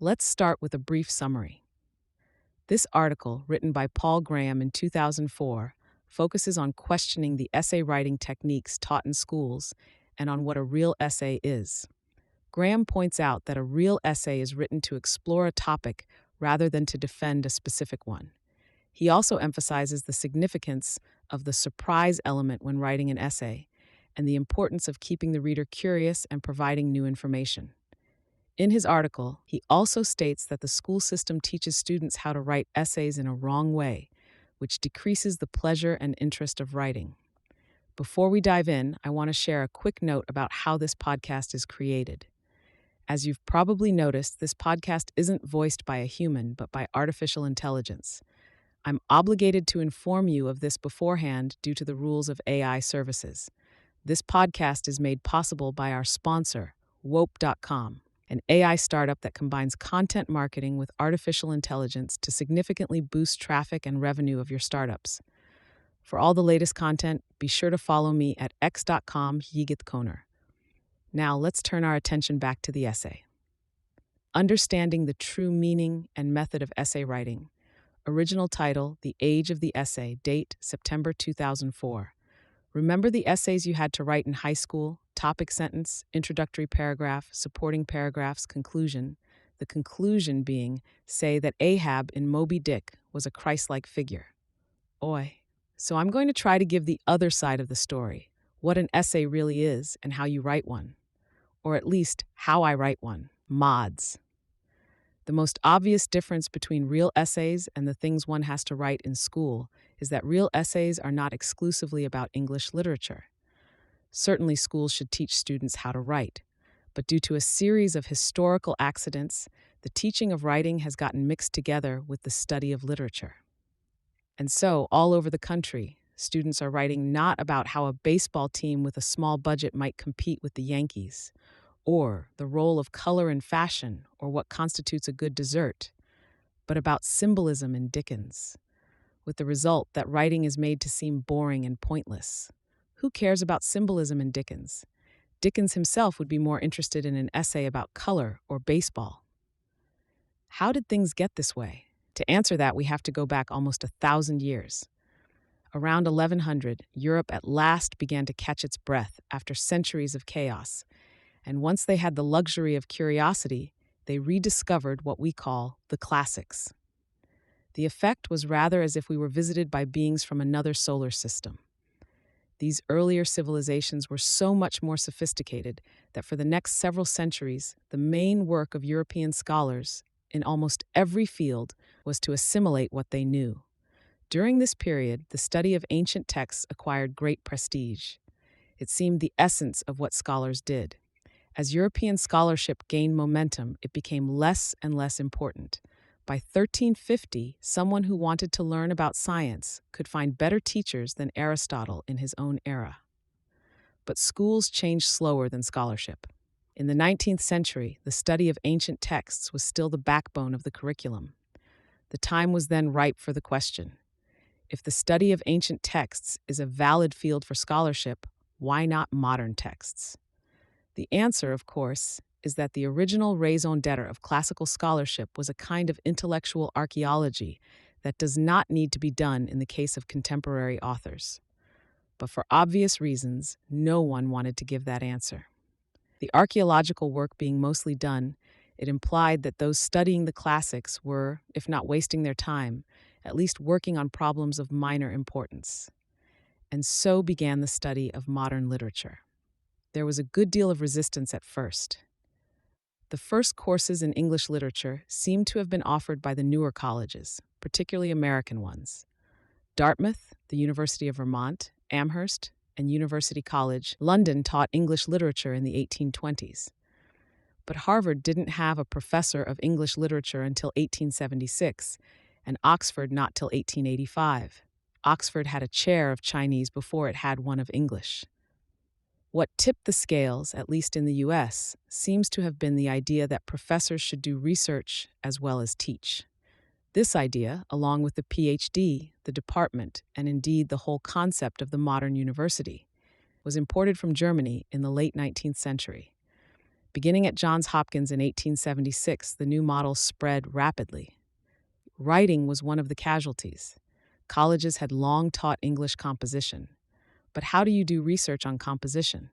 Let's start with a brief summary. This article, written by Paul Graham in 2004, focuses on questioning the essay writing techniques taught in schools and on what a real essay is. Graham points out that a real essay is written to explore a topic rather than to defend a specific one. He also emphasizes the significance of the surprise element when writing an essay and the importance of keeping the reader curious and providing new information. In his article, he also states that the school system teaches students how to write essays in a wrong way, which decreases the pleasure and interest of writing. Before we dive in, I want to share a quick note about how this podcast is created. As you've probably noticed, this podcast isn't voiced by a human, but by artificial intelligence. I'm obligated to inform you of this beforehand due to the rules of AI services. This podcast is made possible by our sponsor, Wope.com, an AI startup that combines content marketing with artificial intelligence to significantly boost traffic and revenue of your startups. For all the latest content, be sure to follow me at x.com/yigitkoner. Now let's turn our attention back to the essay. Understanding the true meaning and method of essay writing. Original title, The Age of the Essay, date, September 2004. Remember the essays you had to write in high school? Topic sentence, introductory paragraph, supporting paragraphs, conclusion. The conclusion being, say that Ahab in Moby Dick was a Christ-like figure. Oi. So I'm going to try to give the other side of the story, what an essay really is and how you write one. Or at least, how I write one. Mods. The most obvious difference between real essays and the things one has to write in school is that real essays are not exclusively about English literature. Certainly, schools should teach students how to write, but due to a series of historical accidents, the teaching of writing has gotten mixed together with the study of literature. And so, all over the country, students are writing not about how a baseball team with a small budget might compete with the Yankees, or the role of color in fashion, or what constitutes a good dessert, but about symbolism in Dickens, with the result that writing is made to seem boring and pointless. Who cares about symbolism in Dickens? Dickens himself would be more interested in an essay about color or baseball. How did things get this way? To answer that, we have to go back almost 1,000 years. Around 1100, Europe at last began to catch its breath after centuries of chaos. And once they had the luxury of curiosity, they rediscovered what we call the classics. The effect was rather as if we were visited by beings from another solar system. These earlier civilizations were so much more sophisticated that for the next several centuries, the main work of European scholars in almost every field was to assimilate what they knew. During this period, the study of ancient texts acquired great prestige. It seemed the essence of what scholars did. As European scholarship gained momentum, it became less and less important. By 1350, someone who wanted to learn about science could find better teachers than Aristotle in his own era. But schools changed slower than scholarship. In the 19th century, the study of ancient texts was still the backbone of the curriculum. The time was then ripe for the question: if the study of ancient texts is a valid field for scholarship, why not modern texts? The answer, of course, is that the original raison d'etre of classical scholarship was a kind of intellectual archaeology that does not need to be done in the case of contemporary authors. But for obvious reasons, no one wanted to give that answer. The archaeological work being mostly done, it implied that those studying the classics were, if not wasting their time, at least working on problems of minor importance. And so began the study of modern literature. There was a good deal of resistance at first. The first courses in English literature seem to have been offered by the newer colleges, particularly American ones. Dartmouth, the University of Vermont, Amherst, and University College London taught English literature in the 1820s. But Harvard didn't have a professor of English literature until 1876, and Oxford not till 1885. Oxford had a chair of Chinese before it had one of English. What tipped the scales, at least in the US, seems to have been the idea that professors should do research as well as teach. This idea, along with the PhD, the department, and indeed the whole concept of the modern university, was imported from Germany in the late 19th century. Beginning at Johns Hopkins in 1876, the new model spread rapidly. Writing was one of the casualties. Colleges had long taught English composition. But how do you do research on composition?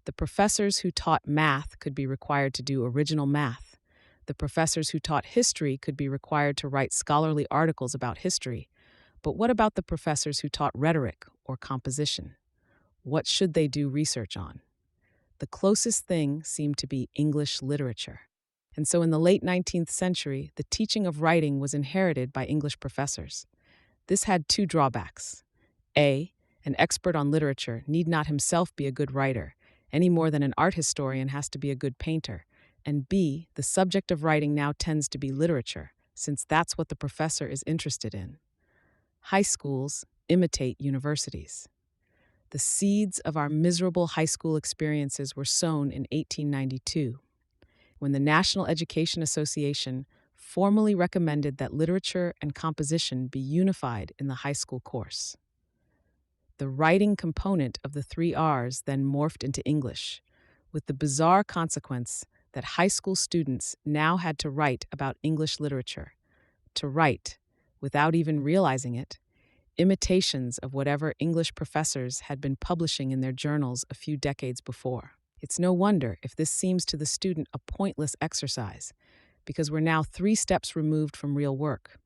The professors who taught math could be required to do original math. The professors who taught history could be required to write scholarly articles about history. But what about the professors who taught rhetoric or composition? What should they do research on? The closest thing seemed to be English literature. And so in the late 19th century, the teaching of writing was inherited by English professors. This had two drawbacks. A, an expert on literature need not himself be a good writer, any more than an art historian has to be a good painter. And B, the subject of writing now tends to be literature, since that's what the professor is interested in. High schools imitate universities. The seeds of our miserable high school experiences were sown in 1892, when the National Education Association formally recommended that literature and composition be unified in the high school course. The writing component of the 3 Rs then morphed into English, with the bizarre consequence that high school students now had to write about English literature. To write, without even realizing it, imitations of whatever English professors had been publishing in their journals a few decades before. It's no wonder if this seems to the student a pointless exercise, because we're now 3 steps removed from real work.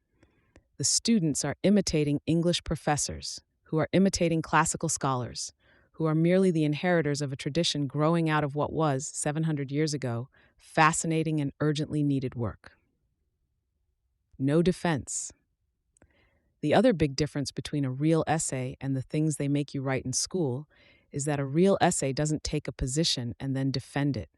The students are imitating English professors, who are imitating classical scholars, who are merely the inheritors of a tradition growing out of what was, 700 years ago, fascinating and urgently needed work. No defense. The other big difference between a real essay and the things they make you write in school is that a real essay doesn't take a position and then defend it.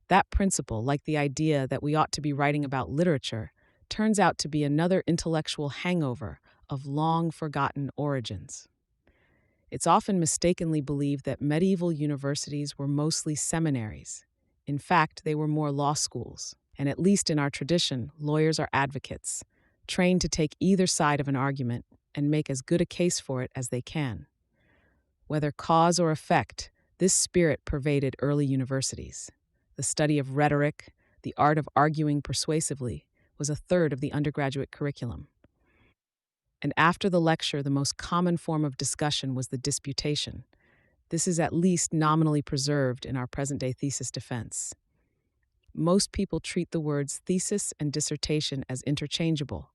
That principle, like the idea that we ought to be writing about literature, turns out to be another intellectual hangover of long-forgotten origins. It's often mistakenly believed that medieval universities were mostly seminaries. In fact, they were more law schools. And at least in our tradition, lawyers are advocates, trained to take either side of an argument and make as good a case for it as they can. Whether cause or effect, this spirit pervaded early universities. The study of rhetoric, the art of arguing persuasively, was a third of the undergraduate curriculum. And after the lecture, the most common form of discussion was the disputation. This is at least nominally preserved in our present-day thesis defense. Most people treat the words thesis and dissertation as interchangeable,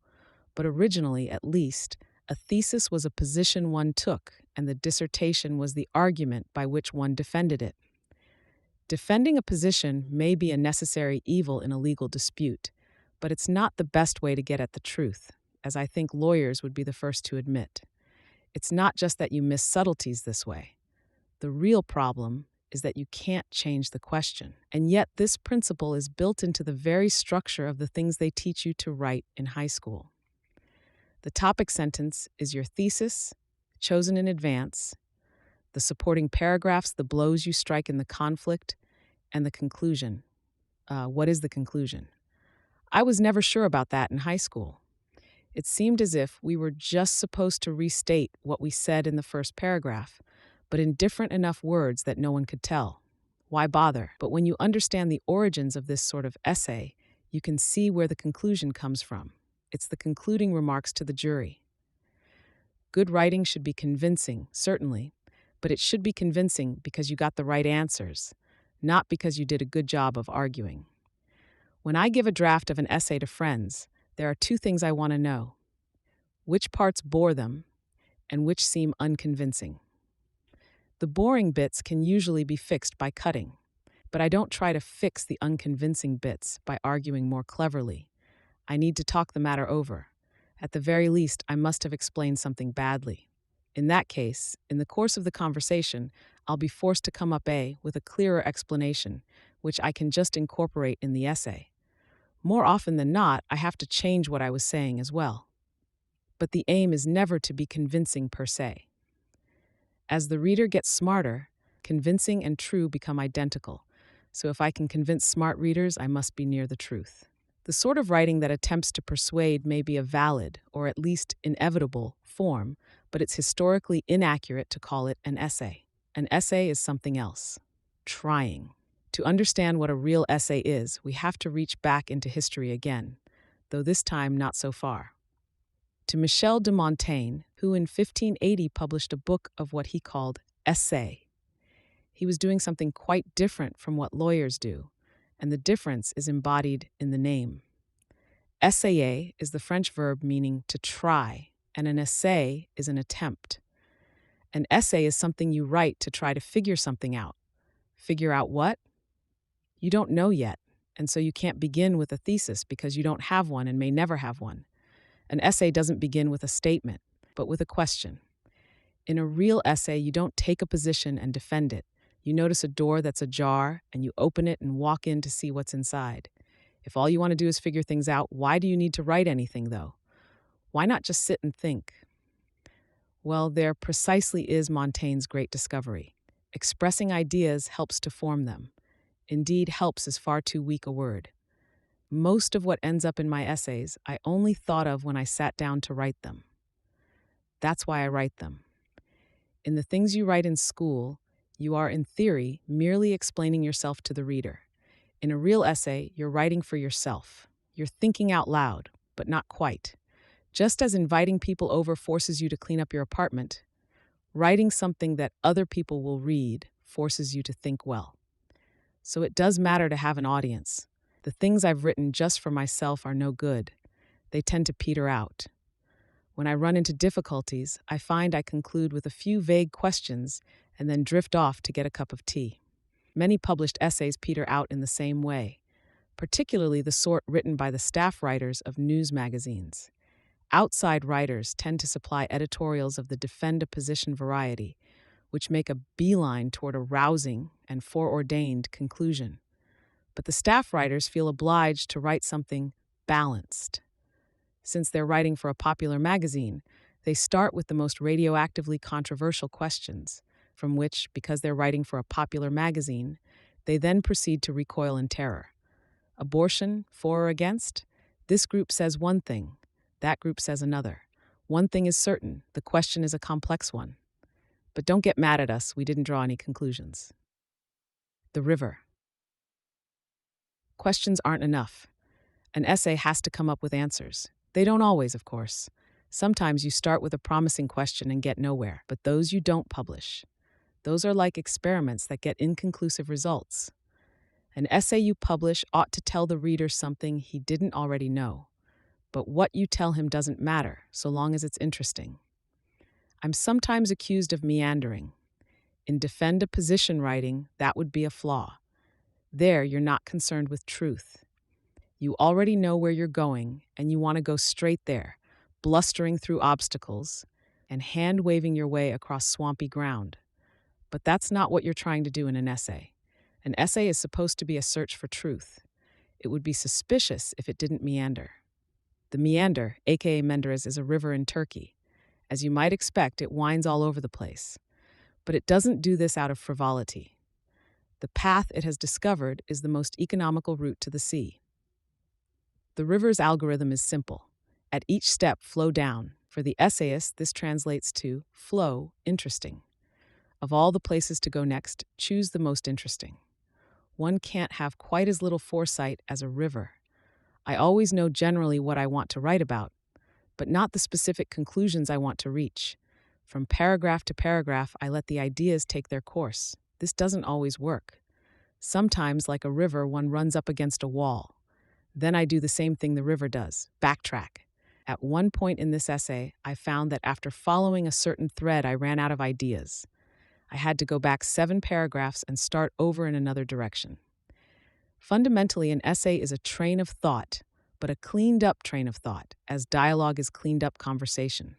but originally, at least, a thesis was a position one took, and the dissertation was the argument by which one defended it. Defending a position may be a necessary evil in a legal dispute, but it's not the best way to get at the truth, as I think lawyers would be the first to admit. It's not just that you miss subtleties this way. The real problem is that you can't change the question. And yet this principle is built into the very structure of the things they teach you to write in high school. The topic sentence is your thesis, chosen in advance, the supporting paragraphs, the blows you strike in the conflict, and the conclusion. What is the conclusion? I was never sure about that in high school. It seemed as if we were just supposed to restate what we said in the first paragraph, but in different enough words that no one could tell. Why bother? But when you understand the origins of this sort of essay, you can see where the conclusion comes from. It's the concluding remarks to the jury. Good writing should be convincing, certainly, but it should be convincing because you got the right answers, not because you did a good job of arguing. When I give a draft of an essay to friends, there are 2 things I want to know: which parts bore them, and which seem unconvincing. The boring bits can usually be fixed by cutting, but I don't try to fix the unconvincing bits by arguing more cleverly. I need to talk the matter over. At the very least, I must have explained something badly. In that case, in the course of the conversation, I'll be forced to come up with a clearer explanation, which I can just incorporate in the essay. More often than not, I have to change what I was saying as well. But the aim is never to be convincing per se. As the reader gets smarter, convincing and true become identical. So if I can convince smart readers, I must be near the truth. The sort of writing that attempts to persuade may be a valid, or at least inevitable, form, but it's historically inaccurate to call it an essay. An essay is something else. Trying. To understand what a real essay is, we have to reach back into history again, though this time not so far. To Michel de Montaigne, who in 1580 published a book of what he called essay. He was doing something quite different from what lawyers do, and the difference is embodied in the name. Essayer is the French verb meaning to try, and an essay is an attempt. An essay is something you write to try to figure something out. Figure out what? You don't know yet, and so you can't begin with a thesis because you don't have one and may never have one. An essay doesn't begin with a statement, but with a question. In a real essay, you don't take a position and defend it. You notice a door that's ajar, and you open it and walk in to see what's inside. If all you want to do is figure things out, why do you need to write anything, though? Why not just sit and think? Well, there precisely is Montaigne's great discovery. Expressing ideas helps to form them. Indeed, helps is far too weak a word. Most of what ends up in my essays, I only thought of when I sat down to write them. That's why I write them. In the things you write in school, you are, in theory, merely explaining yourself to the reader. In a real essay, you're writing for yourself. You're thinking out loud, but not quite. Just as inviting people over forces you to clean up your apartment, writing something that other people will read forces you to think well. So it does matter to have an audience. The things I've written just for myself are no good. They tend to peter out. When I run into difficulties, I find I conclude with a few vague questions and then drift off to get a cup of tea. Many published essays peter out in the same way, particularly the sort written by the staff writers of news magazines. Outside writers tend to supply editorials of the defend a position variety, which make a beeline toward a rousing and foreordained conclusion. But the staff writers feel obliged to write something balanced. Since they're writing for a popular magazine, they start with the most radioactively controversial questions, from which, because they're writing for a popular magazine, they then proceed to recoil in terror. Abortion, for or against? This group says one thing, that group says another. One thing is certain, the question is a complex one. But don't get mad at us, we didn't draw any conclusions. The river. Questions aren't enough. An essay has to come up with answers. They don't always, of course. Sometimes you start with a promising question and get nowhere, but those you don't publish. Those are like experiments that get inconclusive results. An essay you publish ought to tell the reader something he didn't already know. But what you tell him doesn't matter, so long as it's interesting. I'm sometimes accused of meandering. In defend a position writing, that would be a flaw. There, you're not concerned with truth. You already know where you're going, and you want to go straight there, blustering through obstacles and hand-waving your way across swampy ground. But that's not what you're trying to do in an essay. An essay is supposed to be a search for truth. It would be suspicious if it didn't meander. The meander, aka Menderes, is a river in Turkey. As you might expect, it winds all over the place. But it doesn't do this out of frivolity. The path it has discovered is the most economical route to the sea. The river's algorithm is simple. At each step, flow down. For the essayist, this translates to flow interesting. Of all the places to go next, choose the most interesting. One can't have quite as little foresight as a river. I always know generally what I want to write about, but not the specific conclusions I want to reach. From paragraph to paragraph, I let the ideas take their course. This doesn't always work. Sometimes, like a river, one runs up against a wall. Then I do the same thing the river does, backtrack. At one point in this essay, I found that after following a certain thread, I ran out of ideas. I had to go back 7 paragraphs and start over in another direction. Fundamentally, an essay is a train of thought, but a cleaned-up train of thought, as dialogue is cleaned-up conversation.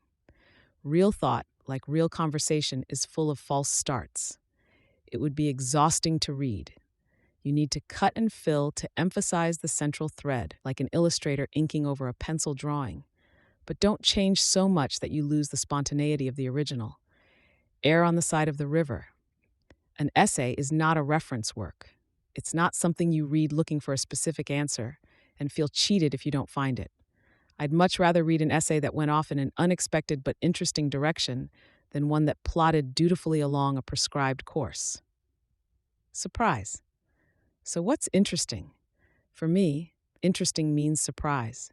Real thought, like real conversation, is full of false starts. It would be exhausting to read. You need to cut and fill to emphasize the central thread, like an illustrator inking over a pencil drawing. But don't change so much that you lose the spontaneity of the original. Err on the side of the river. An essay is not a reference work. It's not something you read looking for a specific answer and feel cheated if you don't find it. I'd much rather read an essay that went off in an unexpected but interesting direction than one that plodded dutifully along a prescribed course. Surprise! So, what's interesting? For me, interesting means surprise.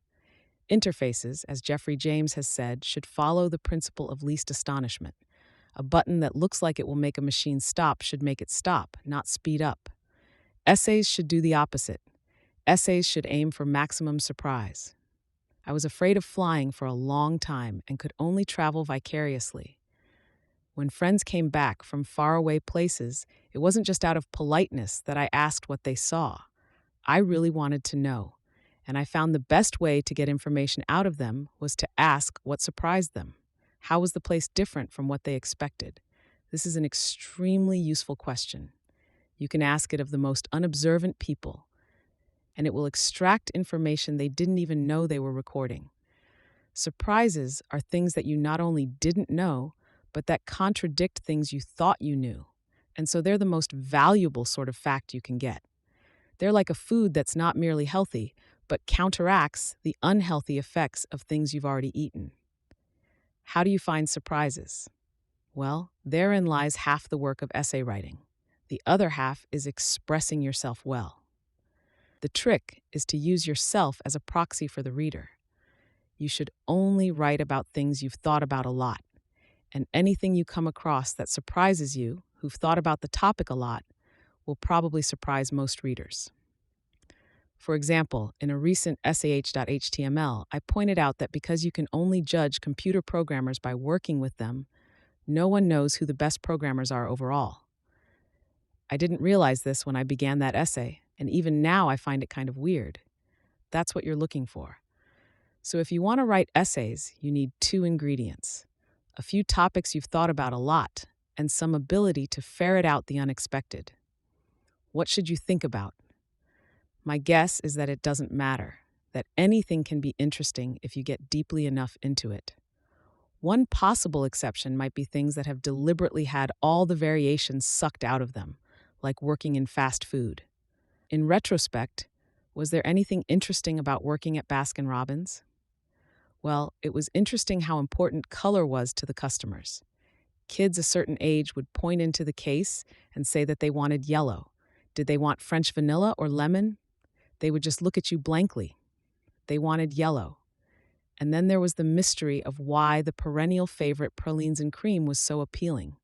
Interfaces, as Jeffrey James has said, should follow the principle of least astonishment. A button that looks like it will make a machine stop should make it stop, not speed up. Essays should do the opposite. Essays should aim for maximum surprise. I was afraid of flying for a long time and could only travel vicariously. When friends came back from faraway places, it wasn't just out of politeness that I asked what they saw. I really wanted to know, and I found the best way to get information out of them was to ask what surprised them. How was the place different from what they expected? This is an extremely useful question. You can ask it of the most unobservant people, and it will extract information they didn't even know they were recording. Surprises are things that you not only didn't know, but that contradict things you thought you knew. And so they're the most valuable sort of fact you can get. They're like a food that's not merely healthy, but counteracts the unhealthy effects of things you've already eaten. How do you find surprises? Well, therein lies half the work of essay writing. The other half is expressing yourself well. The trick is to use yourself as a proxy for the reader. You should only write about things you've thought about a lot, and anything you come across that surprises you, who've thought about the topic a lot, will probably surprise most readers. For example, in a recent SAH.html, I pointed out that because you can only judge computer programmers by working with them, no one knows who the best programmers are overall. I didn't realize this when I began that essay, and even now I find it kind of weird. That's what you're looking for. So if you want to write essays, you need two ingredients: a few topics you've thought about a lot, and some ability to ferret out the unexpected. What should you think about? My guess is that it doesn't matter, that anything can be interesting if you get deeply enough into it. One possible exception might be things that have deliberately had all the variations sucked out of them, like working in fast food. In retrospect, was there anything interesting about working at Baskin-Robbins? Well, it was interesting how important color was to the customers. Kids a certain age would point into the case and say that they wanted yellow. Did they want French vanilla or lemon? They would just look at you blankly. They wanted yellow. And then there was the mystery of why the perennial favorite pralines and cream was so appealing.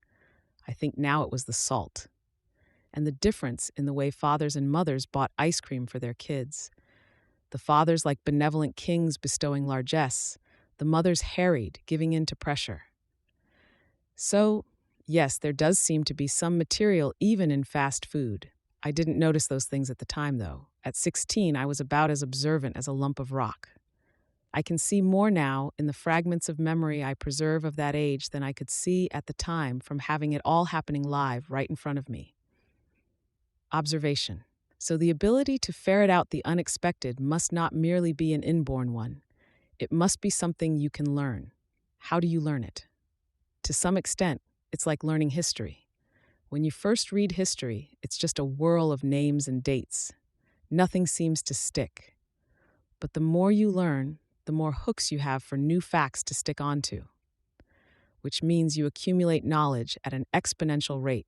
I think now it was the salt. And the difference in the way fathers and mothers bought ice cream for their kids. The fathers like benevolent kings bestowing largesse, the mothers harried, giving in to pressure. So, yes, there does seem to be some material even in fast food. I didn't notice those things at the time, though. At 16, I was about as observant as a lump of rock. I can see more now in the fragments of memory I preserve of that age than I could see at the time from having it all happening live right in front of me. Observation. So the ability to ferret out the unexpected must not merely be an inborn one. It must be something you can learn. How do you learn it? To some extent, it's like learning history. When you first read history, it's just a whirl of names and dates. Nothing seems to stick. But the more you learn, the more hooks you have for new facts to stick onto, which means you accumulate knowledge at an exponential rate.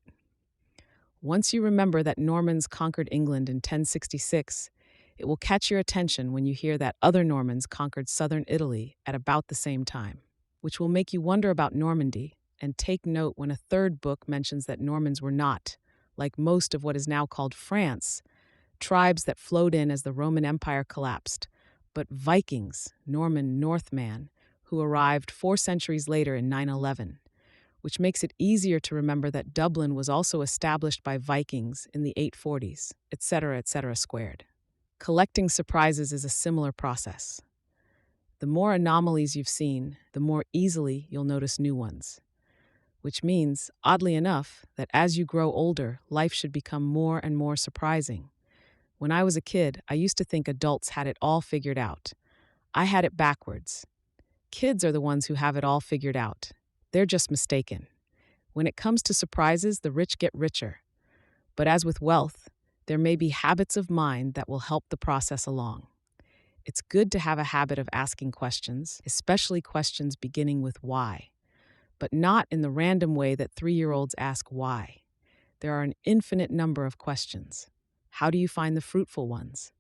Once you remember that Normans conquered England in 1066, it will catch your attention when you hear that other Normans conquered southern Italy at about the same time, which will make you wonder about Normandy and take note when a third book mentions that Normans were not, like most of what is now called France, tribes that flowed in as the Roman Empire collapsed, but Vikings, Norman Northmen, who arrived 4 centuries later in 911, which makes it easier to remember that Dublin was also established by Vikings in the 840s, etc., squared. Collecting surprises is a similar process. The more anomalies you've seen, the more easily you'll notice new ones, which means, oddly enough, that as you grow older, life should become more and more surprising. When I was a kid, I used to think adults had it all figured out. I had it backwards. Kids are the ones who have it all figured out. They're just mistaken. When it comes to surprises, the rich get richer. But as with wealth, there may be habits of mind that will help the process along. It's good to have a habit of asking questions, especially questions beginning with why, but not in the random way that 3-year-olds ask why. There are an infinite number of questions. How do you find the fruitful ones?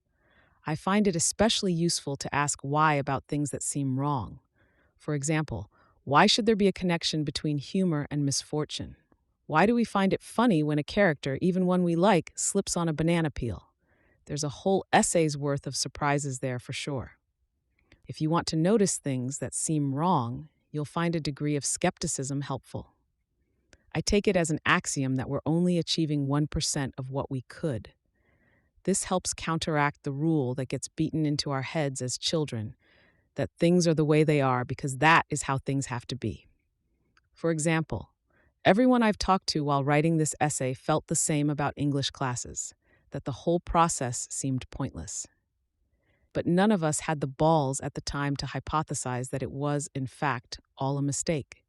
I find it especially useful to ask why about things that seem wrong. For example, why should there be a connection between humor and misfortune? Why do we find it funny when a character, even one we like, slips on a banana peel? There's a whole essay's worth of surprises there for sure. If you want to notice things that seem wrong, you'll find a degree of skepticism helpful. I take it as an axiom that we're only achieving 1% of what we could. This helps counteract the rule that gets beaten into our heads as children that things are the way they are because that is how things have to be. For example, everyone I've talked to while writing this essay felt the same about English classes, that the whole process seemed pointless. But none of us had the balls at the time to hypothesize that it was, in fact, all a mistake.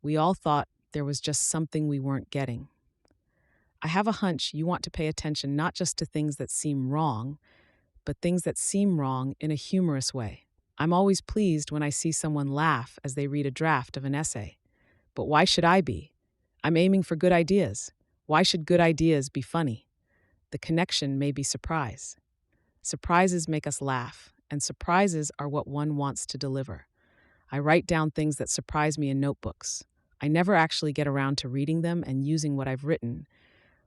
We all thought there was just something we weren't getting. I have a hunch you want to pay attention not just to things that seem wrong, but things that seem wrong in a humorous way. I'm always pleased when I see someone laugh as they read a draft of an essay. But why should I be? I'm aiming for good ideas. Why should good ideas be funny? The connection may be surprise. Surprises make us laugh, and surprises are what one wants to deliver. I write down things that surprise me in notebooks. I never actually get around to reading them and using what I've written,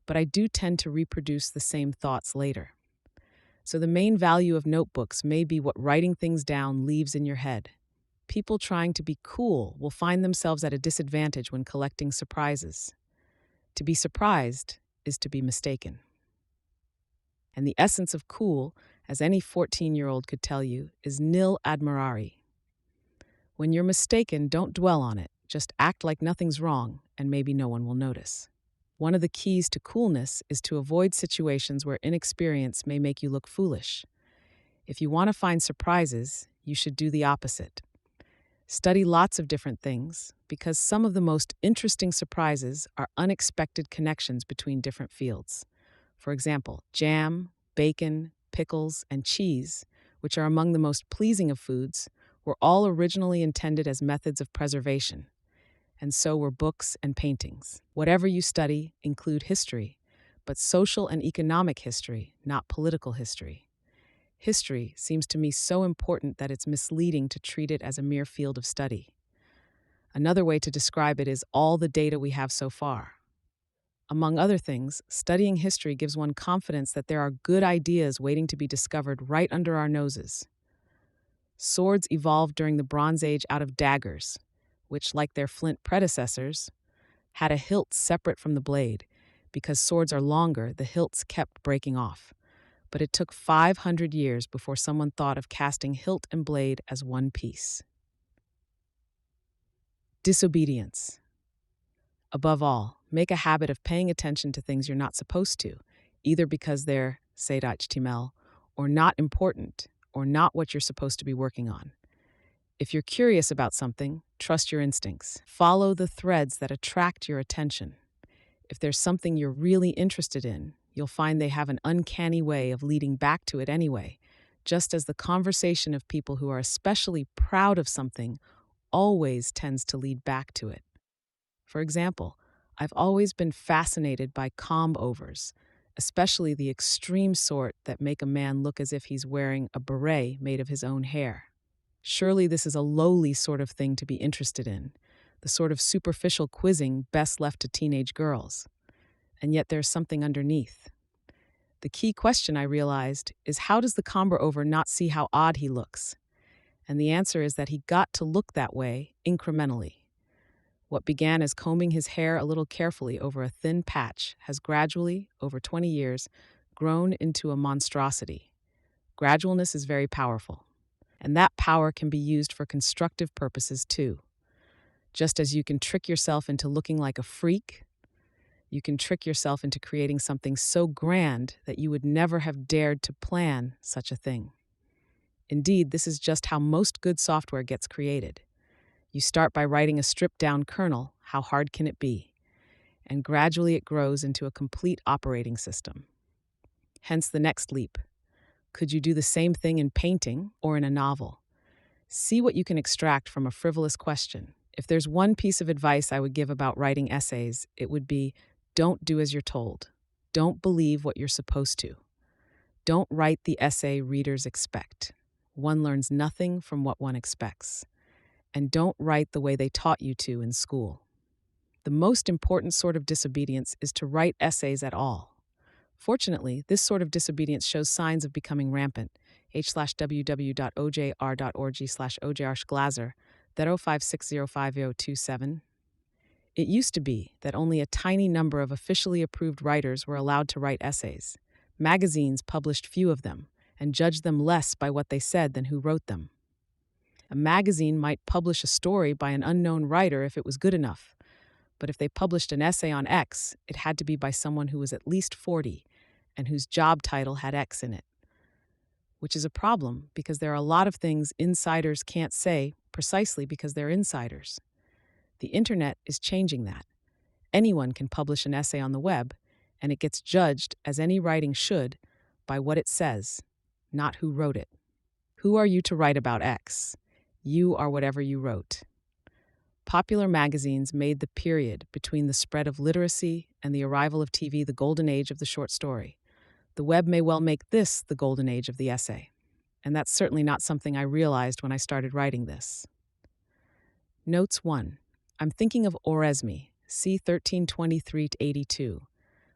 but I do tend to reproduce the same thoughts later. So the main value of notebooks may be what writing things down leaves in your head. People trying to be cool will find themselves at a disadvantage when collecting surprises. To be surprised is to be mistaken. And the essence of cool, as any 14-year-old could tell you, is nil admirari. When you're mistaken, don't dwell on it. Just act like nothing's wrong, and maybe no one will notice. One of the keys to coolness is to avoid situations where inexperience may make you look foolish. If you want to find surprises, you should do the opposite. Study lots of different things, because some of the most interesting surprises are unexpected connections between different fields. For example, jam, bacon, pickles, and cheese, which are among the most pleasing of foods, were all originally intended as methods of preservation. And so were books and paintings. Whatever you study, include history, but social and economic history, not political history. History seems to me so important that it's misleading to treat it as a mere field of study. Another way to describe it is all the data we have so far. Among other things, studying history gives one confidence that there are good ideas waiting to be discovered right under our noses. Swords evolved during the Bronze Age out of daggers, which, like their flint predecessors, had a hilt separate from the blade. Because swords are longer, the hilts kept breaking off. But it took 500 years before someone thought of casting hilt and blade as one piece. Disobedience. Above all, make a habit of paying attention to things you're not supposed to, either because they're HTML, or not important, or not what you're supposed to be working on. If you're curious about something, trust your instincts. Follow the threads that attract your attention. If there's something you're really interested in, you'll find they have an uncanny way of leading back to it anyway, just as the conversation of people who are especially proud of something always tends to lead back to it. For example, I've always been fascinated by comb-overs, especially the extreme sort that make a man look as if he's wearing a beret made of his own hair. Surely this is a lowly sort of thing to be interested in, the sort of superficial quizzing best left to teenage girls. And yet there's something underneath. The key question, I realized, is how does the comber-over not see how odd he looks? And the answer is that he got to look that way incrementally. What began as combing his hair a little carefully over a thin patch has gradually, over 20 years, grown into a monstrosity. Gradualness is very powerful. And that power can be used for constructive purposes too. Just as you can trick yourself into looking like a freak, you can trick yourself into creating something so grand that you would never have dared to plan such a thing. Indeed, this is just how most good software gets created. You start by writing a stripped-down kernel, how hard can it be? And gradually it grows into a complete operating system. Hence the next leap. Could you do the same thing in painting or in a novel? See what you can extract from a frivolous question. If there's one piece of advice I would give about writing essays, it would be, don't do as you're told. Don't believe what you're supposed to. Don't write the essay readers expect. One learns nothing from what one expects. And don't write the way they taught you to in school. The most important sort of disobedience is to write essays at all. Fortunately, this sort of disobedience shows signs of becoming rampant. h/www.ojr.org/ojrglaser 056050027. It used to be that only a tiny number of officially approved writers were allowed to write essays. Magazines published few of them and judged them less by what they said than who wrote them. A magazine might publish a story by an unknown writer if it was good enough, but if they published an essay on X, it had to be by someone who was at least 40 and whose job title had X in it. Which is a problem because there are a lot of things insiders can't say precisely because they're insiders. The internet is changing that. Anyone can publish an essay on the web, and it gets judged, as any writing should, by what it says, not who wrote it. Who are you to write about X? You are whatever you wrote. Popular magazines made the period between the spread of literacy and the arrival of TV the golden age of the short story. The web may well make this the golden age of the essay. And that's certainly not something I realized when I started writing this. Notes 1. I'm thinking of Oresme, c. 1323-82,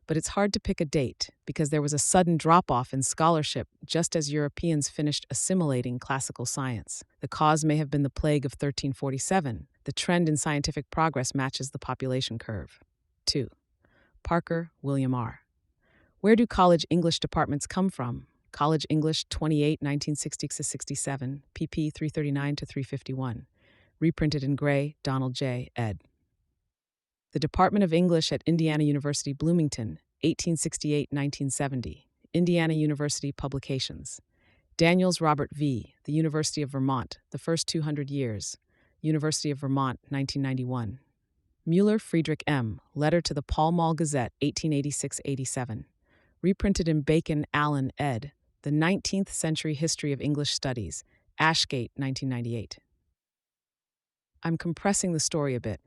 but it's hard to pick a date because there was a sudden drop-off in scholarship just as Europeans finished assimilating classical science. The cause may have been the plague of 1347. The trend in scientific progress matches the population curve. 2. Parker, William R. Where do college English departments come from? College English 28, 1960-67, pp. 339-351. Reprinted in Gray, Donald J., ed. The Department of English at Indiana University Bloomington, 1868-1970. Indiana University Publications. Daniels, Robert V., The University of Vermont, The First 200 Years. University of Vermont, 1991. Mueller, Friedrich M., Letter to the Pall Mall Gazette, 1886-87. Reprinted in Bacon, Allen, ed., The 19th Century History of English Studies, Ashgate, 1998. I'm compressing the story a bit.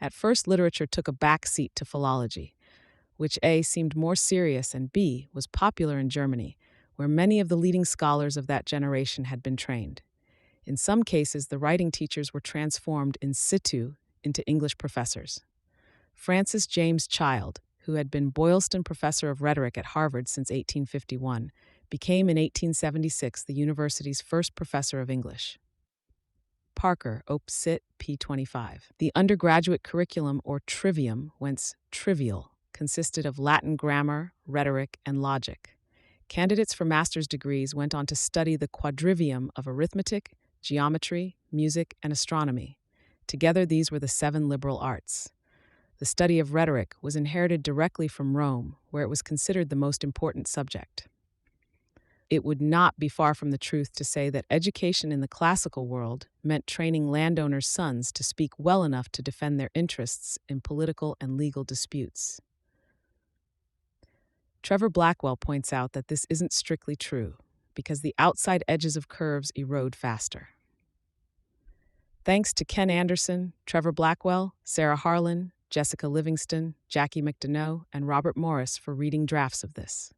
At first, literature took a back seat to philology, which A, seemed more serious and B, was popular in Germany, where many of the leading scholars of that generation had been trained. In some cases, the writing teachers were transformed in situ into English professors. Francis James Child, who had been Boylston Professor of Rhetoric at Harvard since 1851, became in 1876 the university's first professor of English. Parker, Op. Cit. p. 25. The undergraduate curriculum, or trivium, whence trivial, consisted of Latin grammar, rhetoric, and logic. Candidates for master's degrees went on to study the quadrivium of arithmetic, geometry, music, and astronomy. Together, these were the 7 liberal arts. The study of rhetoric was inherited directly from Rome, where it was considered the most important subject. It would not be far from the truth to say that education in the classical world meant training landowners' sons to speak well enough to defend their interests in political and legal disputes. Trevor Blackwell points out that this isn't strictly true, because the outside edges of curves erode faster. Thanks to Ken Anderson, Trevor Blackwell, Sarah Harlan, Jessica Livingston, Jackie McDonough, and Robert Morris for reading drafts of this.